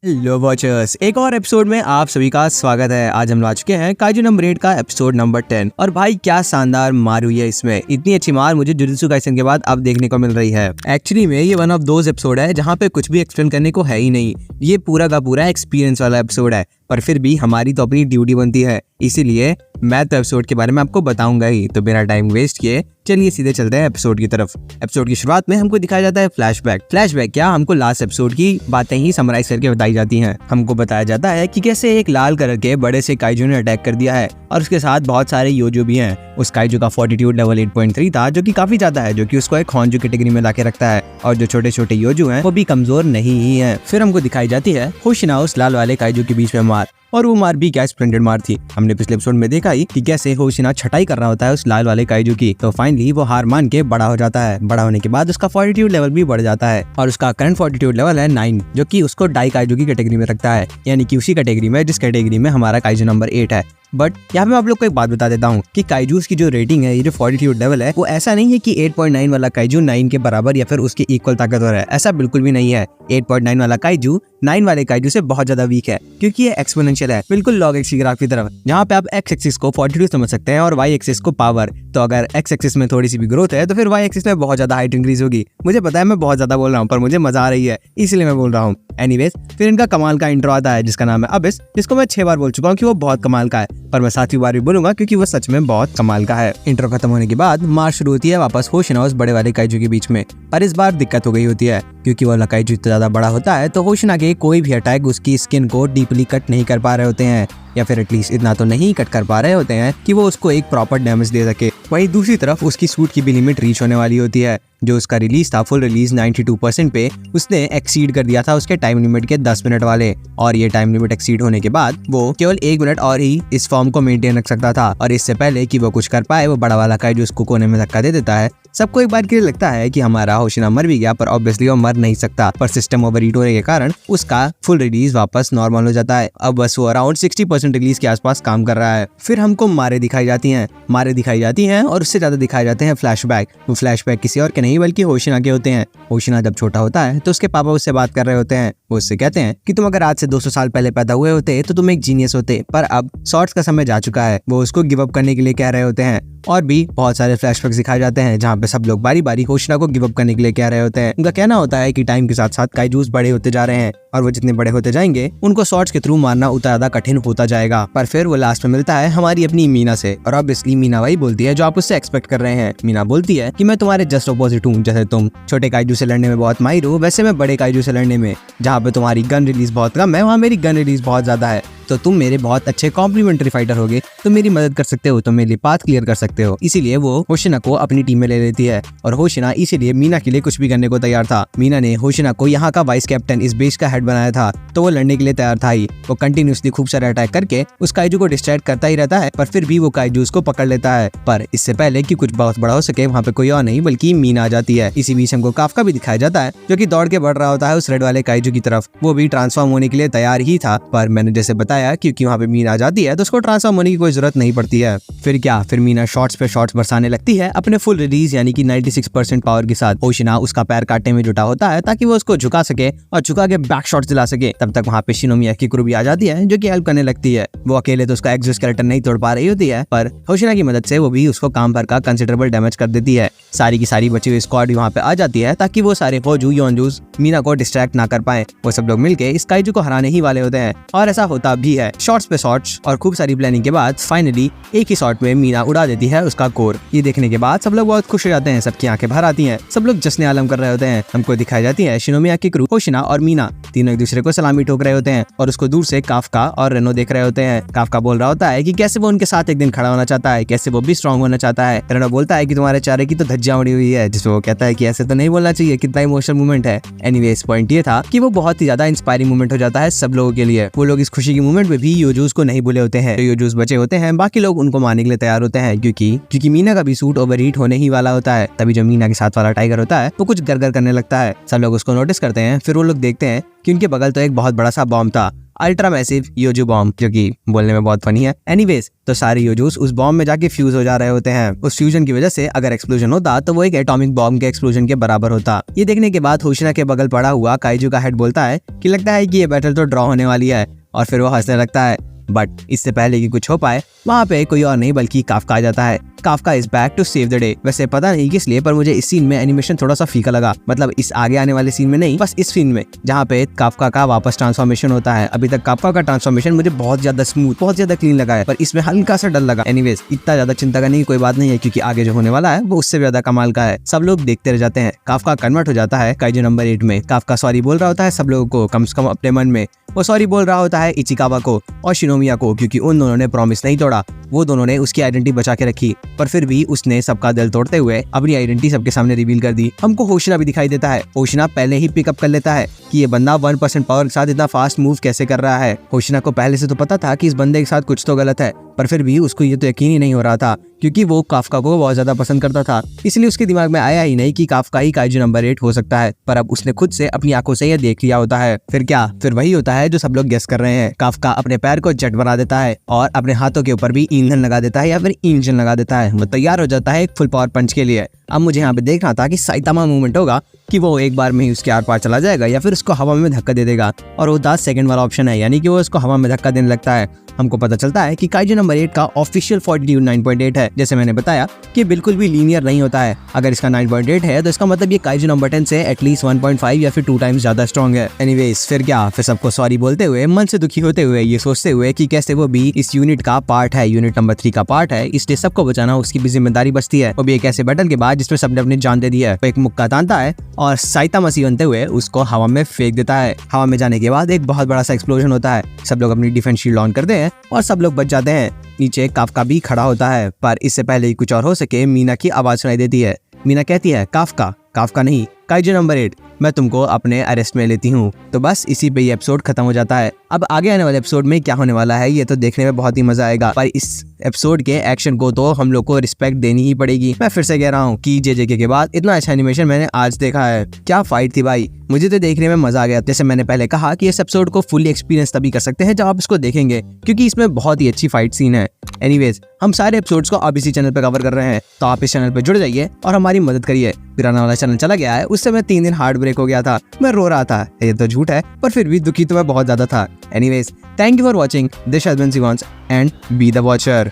Hello watchers, एक और episode में आप सभी का स्वागत है। आज हम ला चुके हैं काइजू नंबर 8 का एपिसोड नंबर 10 और भाई क्या शानदार मार हुई है इसमें। इतनी अच्छी मार मुझे जुजुत्सु काइसेन के बाद अब देखने को मिल रही है। एक्चुअली में ये वन ऑफ दोज एपिसोड है जहाँ पे कुछ भी एक्सप्लेन करने को है ही नहीं। ये पूरा का पूरा एक्सपीरियंस वाला एपिसोड है, पर फिर भी हमारी तो अपनी ड्यूटी बनती है, इसीलिए मैं तो एपिसोड के बारे में आपको बताऊंगा ही। तो बिना टाइम वेस्ट किए चलिए सीधे चलते हैं एपिसोड की तरफ। एपिसोड की शुरुआत में हमको दिखाया जाता है फ्लैशबैक क्या हमको लास्ट एपिसोड की बातें ही समराइज करके बताई जाती हैं। हमको बताया जाता है कि कैसे एक लाल कलर के बड़े से काइजू ने अटैक कर दिया है और उसके साथ बहुत सारे योजो भी हैं। उस काइजू का फॉर्टिट्यूड लेवल 8.3 था, जो कि काफी ज्यादा है, जो कि उसको एक होंजू कैटेगरी में लाके रखता है। और जो छोटे छोटे योजो हैं वो भी कमजोर नहीं ही हैं। फिर हमको दिखाई जाती है होशिना उस लाल वाले काइजू के बीच में मार, और वो मार भी क्या स्प्लेंडेड मार थी। हमने पिछले एपिसोड में देखा ही कि कैसे होशिना छटाई कर रहा होता है उस लाल वाले काइजू की। तो फाइनली वो हार मान के बड़ा हो जाता है। बड़ा होने के बाद उसका फॉर्टिट्यूड लेवल भी बढ़ जाता है और उसका करंट फॉर्टिट्यूड लेवल है 9, जो कि उसको डाई काइजू की कैटेगरी में रखता है, यानी कि उसी कैटेगरी में जिस कैटेगरी में हमारा काइजू नंबर 8 है। बट यहाँ पे मैं आप लोग को एक बात बता देता हूँ कि काइजूस की जो रेटिंग है, ये जो फॉर्टिट्यूड लेवल है, वो ऐसा नहीं है कि 8.9 वाला काइजू 9 के बराबर या फिर उसके इक्वल ताकतवर है। ऐसा बिल्कुल भी नहीं है। 8.9 वाला काइजू 9 वाले काइजू से बहुत ज्यादा वीक है, क्योंकि ये एक्सपोनेंशियल है, बिल्कुल लॉग एक्स की ग्राफ की तरफ, जहाँ पे आप एक्स एक्सिस को फॉर्टिट्यूड समझ सकते हैं और वाई एक्सिस को पावर। तो अगर एक्स एक्सिस में थोड़ी सी भी ग्रोथ है तो फिर वाई एक्सिस में बहुत ज्यादा हाइट इंक्रीज होगी। मुझे पता है मैं बहुत ज्यादा बोल रहा हूँ, पर मुझे मजा आ रही है इसलिए मैं बोल रहा हूँ। एनीवेज, फिर इनका कमाल का इंट्रो आता है जिसका नाम है अबिस, जिसको मैं 6 बार बोल चुका हूँ कि वो बहुत कमाल का है, पर मैं 7वीं बार भी बोलूंगा क्योंकि वो सच में बहुत कमाल का है। इंट्रो खत्म होने के बाद मार शुरू होती है वापस होशिना उस बड़े वाले काइजू के बीच में। पर इस बार दिक्कत हो गई होती है, क्योंकि वो काइजू इतना ज्यादा बड़ा होता है तो होशिना के कोई भी अटैक उसकी स्किन को डीपली कट नहीं कर पा रहे होते हैं, या फिर एटलीस्ट इतना तो नहीं कट कर पा रहे होते हैं कि वो उसको एक प्रॉपर डैमेज दे सके। वहीं दूसरी तरफ उसकी सूट की भी लिमिट रीच होने वाली होती है। जो उसका रिलीज था, फुल रिलीज 92% पे, उसने एक्सीड कर दिया था उसके टाइम लिमिट के 10 मिनट वाले। और ये टाइम लिमिट एक्सीड होने के बाद वो केवल 1 मिनट और ही इस फॉर्म को मेंटेन रख सकता था। और इससे पहले कि वो कुछ कर पाए, वो बड़ा वाला काइजू उसको कोने में धक्का दे देता है। सबको एक बार के लिए लगता है कि हमारा होशिना मर भी गया, पर ऑब्वियसली वो मर नहीं सकता। पर सिस्टम ओवरहीट होने के कारण उसका फुल रिलीज वापस नॉर्मल हो जाता है। अब बस वो अराउंड 60% रिलीज के आसपास काम कर रहा है। फिर हमको मारे दिखाई जाती हैं और उससे ज्यादा दिखाए जाते हैं फ्लैशबैक। वो फ्लैशबैक किसी और के नहीं बल्कि होशिना के होते हैं। होशिना जब छोटा होता है तो उसके पापा उससे बात कर रहे होते हैं। वो उससे कहते हैं कि तुम अगर आज से 200 साल पहले पैदा हुए होते तो तुम एक जीनियस होते, पर अब शॉर्ट्स का समय जा चुका है। वो उसको गिव अप करने के लिए कह रहे होते हैं। और भी बहुत सारे फ्लैशबैक्स दिखाए जाते हैं जहाँ पे सब लोग बारी बारी होशिना को गिव अप करने के लिए कह रहे होते हैं। उनका कहना होता है कि टाइम के साथ साथ काइजूस बड़े होते जा रहे हैं और वो जितने बड़े होते जाएंगे उनको शॉर्ट्स के थ्रू मारना उतना ज्यादा कठिन होता जाएगा। पर फिर वो लास्ट में मिलता है हमारी अपनी मीना से, और ऑब्वियसली मीना वही बोलती है जो आप उससे एक्सपेक्ट कर रहे हैं। मीना बोलती है कि मैं तुम्हारे जस्ट अपोजिट हूँ। जैसे तुम छोटे काइजू से लड़ने में बहुत माहिर हो, वैसे मैं बड़े काइजू से लड़ने में, जहाँ पे तुम्हारी गन रिलीज बहुत कम है, वहाँ मेरी गन रिलीज बहुत ज्यादा है। तो तुम मेरे बहुत अच्छे कॉम्प्लीमेंट्री फाइटर होगे, तो मेरी मदद कर सकते हो, तो मेरे लिए पाथ क्लियर कर सकते हो। इसीलिए वो होशिना को अपनी टीम में ले लेती है, और होशिना इसीलिए मीना के लिए कुछ भी करने को तैयार था। मीना ने होशिना को यहाँ का वाइस कैप्टन, इस बेस का हेड बनाया था, तो वो लड़ने के लिए तैयार था ही। वो कंटिन्यूसली खूब सारे अटैक करके उस काइजू को डिस्ट्रैक्ट करता ही रहता है, पर फिर भी वो काइजू उसको पकड़ लेता है। पर इससे पहले कि कुछ बहुत बड़ा हो सके, वहाँ पे कोई और नहीं बल्कि मीना आ जाती है। इसी बीच हमको काफका भी दिखाया जाता है, जो कि दौड़ के बढ़ रहा होता है उस रेड वाले काइजू की तरफ। वो भी ट्रांसफॉर्म होने के लिए तैयार ही था, पर मैंने जैसे बताया क्योंकि वहाँ पे मीना आ जाती है तो उसको ट्रांसफॉर्म होने की कोई जरूरत नहीं पड़ती है। फिर मीना शॉट्स पे शॉट्स बरसाने लगती है अपने फुल रिलीज यानी कि 96% पावर के साथ। होशिना उसका पैर काटने में जुटा होता है ताकि वो उसको झुका सके और झुका के बैक शॉट्स दिला सके। तब तक वहाँ पे शिनोमिया किकुरू भी आ जाती है, जो कि हेल्प करने लगती है। वो अकेले तो उसका एक्सोस्केलेटन नहीं तोड़ पा रही होती है, पर होशिना की मदद से वो भी उसको काम पर का कंसिडरेबल डैमेज कर देती है। सारी की सारी बची हुई स्क्वाड वहाँ पे आ जाती है ताकि वो सारे होजू योंजूस मीना को डिस्ट्रैक्ट ना कर पाए। वो सब लोग मिलके इस काइजू को हराने ही वाले होते हैं, और ऐसा होता भी है। शॉट्स पे शॉट्स और खूब सारी प्लानिंग के बाद फाइनली एक ही शॉट में मीना उड़ा देती है उसका कोर। ये देखने के बाद सब लोग बहुत खुश हो जाते हैं, सबकी आंखें भर आती हैं, सब लोग जश्न आलम कर रहे होते हैं। हमको दिखाई जाती है शिनोमिया किकुरू, होशिना और मीना तीनों एक दूसरे को सलामी ठोक रहे होते हैं, और उसको दूर से काफका और रेनो देख रहे होते हैं। काफका बोल रहा होता है कि कैसे वो उनके साथ एक दिन खड़ा होना चाहता है, कैसे वो भी स्ट्रॉन्ग होना चाहता है। रेनो बोलता है कि तुम्हारे चारे की तो धज्जियां उड़ी हुई है, जिसमें वो कहता है कि ऐसे तो नहीं बोलना चाहिए, कितना इमोशनल मोमेंट है। एनीवेज, पॉइंट ये था कि वो बहुत ही ज्यादा इंस्पायरिंग मोमेंट हो जाता है सब लोगों के लिए। वो लोग इस खुशी के मोमेंट में भी योजूस को नहीं भूले होते हैं। जो योजूस बचे होते हैं, बाकी लोग उनको मारने के लिए तैयार होते हैं, क्योंकि मीना का भी सूट ओवरहीट होने ही वाला होता है। तभी जो मीना के साथ वाला टाइगर होता है वो कुछ गड़गड़ करने लगता है। सब लोग उसको नोटिस करते हैं। फिर वो लोग देखते हैं कि उनके बगल तो एक बहुत बड़ा सा बॉम्ब था। अल्ट्रा मैसिव योजो बॉम्ब, जो कि बोलने में बहुत फनी है। एनीवेज, तो सारे योजोस उस बॉम्ब में जाके फ्यूज हो जा रहे होते हैं। उस फ्यूजन की वजह से अगर एक्सप्लोजन होता तो वो एक एटॉमिक बॉम्ब के एक्सप्लोजन के बराबर होता। ये देखने के बाद होशिना के बगल पड़ा हुआ काइजू का हेड बोलता है कि लगता है कि ये बैटल तो ड्रॉ होने वाली है, और फिर वो हंसने लगता है। बट इससे पहले कि कुछ हो पाए, वहाँ पे कोई और नहीं बल्कि काफका आ जाता है। Kafka is back to save the day. वैसे पता नहीं किस लिए, पर मुझे इस सीन में एनिमेशन थोड़ा सा फीका लगा। मतलब इस आगे आने वाले सीन में नहीं, बस इस सीन में जहाँ पे काफका का वापस ट्रांसफॉर्मेशन होता है। अभी तक काफका का ट्रांसफॉर्मेशन मुझे बहुत ज्यादा स्मूथ, बहुत ज्यादा क्लीन लगा है, पर इसमें हल्का सा डर लगा। एनीवेज, इतना ज्यादा चिंता करने की कोई बात नहीं है, क्योंकि आगे जो होने वाला है वो उससे ज्यादा कमाल का है। सब लोग देखते रह जाते हैं। काफका कन्वर्ट हो जाता है काइजू नंबर 8 में। काफका सॉरी बोल रहा होता है सब लोगों को, कम से कम अपने मन में। वो सॉरी बोल रहा होता है इचिकावा को और शिनोमिया को, क्योंकि उन दोनों ने प्रॉमिस नहीं तोड़ा। वो दोनों ने उसकी आइडेंटिटी बचा के रखी, पर फिर भी उसने सबका दिल तोड़ते हुए अपनी आइडेंटिटी सबके सामने रिवील कर दी। हमको होशिना भी दिखाई देता है। होशिना पहले ही पिकअप कर लेता है कि ये बंदा 1% पावर के साथ इतना फास्ट मूव कैसे कर रहा है। होशिना को पहले से तो पता था कि इस बंदे के साथ कुछ तो गलत है, पर फिर भी उसको ये तो यकीन ही नहीं हो रहा था, क्योंकि वो काफका को बहुत ज्यादा पसंद करता था। इसलिए उसके दिमाग में आया ही नहीं कि काफका ही काइजू नंबर 8 हो सकता है। पर अब उसने खुद से अपनी आंखों से यह देख लिया होता है। फिर क्या, फिर वही होता है जो सब लोग गेस कर रहे हैं। काफका अपने पैर को जेट बना देता है और अपने हाथों के ऊपर भी ईंधन लगा देता है या फिर इंजन लगा देता है। वो तैयार हो जाता है एक फुल पावर पंच के लिए। अब मुझे यहाँ पे देखना था कि साइतामा मूवमेंट होगा कि वो एक बार में ही उसके आर पार चला जाएगा या फिर उसको हवा में धक्का दे देगा, और वो 10 सेकंड वाला ऑप्शन है, यानी कि वो उसको हवा में धक्का देने लगता है। हमको पता चलता है कि काइजू नंबर 8 का ऑफिशियल फॉर्टीट्यूड 9.8 है। जैसे मैंने बताया कि बिल्कुल भी लीनियर नहीं होता है। अगर इसका 9.8 है तो इसका मतलब ये काइजू नंबर 10 से एटलीस्ट 1.5 या फिर 2 टाइम्स ज्यादा स्ट्रॉन्ग है। एनीवेज, फिर क्या, फिर सबको सॉरी बोलते हुए, मन से दुखी होते हुए, ये सोचते हुए कि कैसे वो भी इस यूनिट का पार्ट है, यूनिट नंबर 3 का पार्ट है, इसलिए सबको बचाना उसकी भी जिम्मेदारी बचती है। वो भी एक ऐसे बैटल के बाद जिसमें सबने अपनी जान दे दी है। वो एक मुक्का तानता है और साइतामा बनते हुए उसको हवा में फेंक देता है। हवा में जाने के बाद एक बहुत बड़ा सा एक्सप्लोजन होता है। सब लोग अपनी डिफेंस शील्ड ऑन करते हैं और सब लोग बच जाते हैं। नीचे काफका भी खड़ा होता है, पर इससे पहले ही कुछ और हो सके, मीना की आवाज सुनाई देती है। मीना कहती है, काफका, काफका नहीं, काइजू नंबर 8, मैं तुमको अपने अरेस्ट में लेती हूँ। तो बस इसी पे ये एपिसोड खत्म हो जाता है। अब आगे आने वाले एपिसोड में क्या होने वाला है ये तो देखने में बहुत ही मजा आएगा, पर इस एपिसोड के एक्शन को तो हम लोग को रिस्पेक्ट देनी ही पड़ेगी। मैं फिर से कह रहा हूँ कि जेजेके के बाद इतना अच्छा एनिमेशन मैंने आज देखा है। क्या फाइट थी भाई, मुझे तो देखने में मजा आ गया। जैसे मैंने पहले कहा कि इस एपिसोड को फुली एक्सपीरियंस तभी कर सकते हैं जब आप इसको देखेंगे, क्योंकि इसमें बहुत ही अच्छी फाइट सीन है। एनीवेज, हम सारे एपिसोड्स को अब इसी चैनल पे कवर कर रहे हैं, तो आप इस चैनल पे जुड़ जाइए और हमारी मदद करिए। पुराना वाला चैनल चला गया है, उससे मैं 3 दिन हार्ट ब्रेक हो गया था, मैं रो रहा था, ये तो झूठ है, पर फिर भी दुखी तो मैं बहुत ज्यादा था। Anyways, thank you for watching, this has been Shivansh and be the watcher.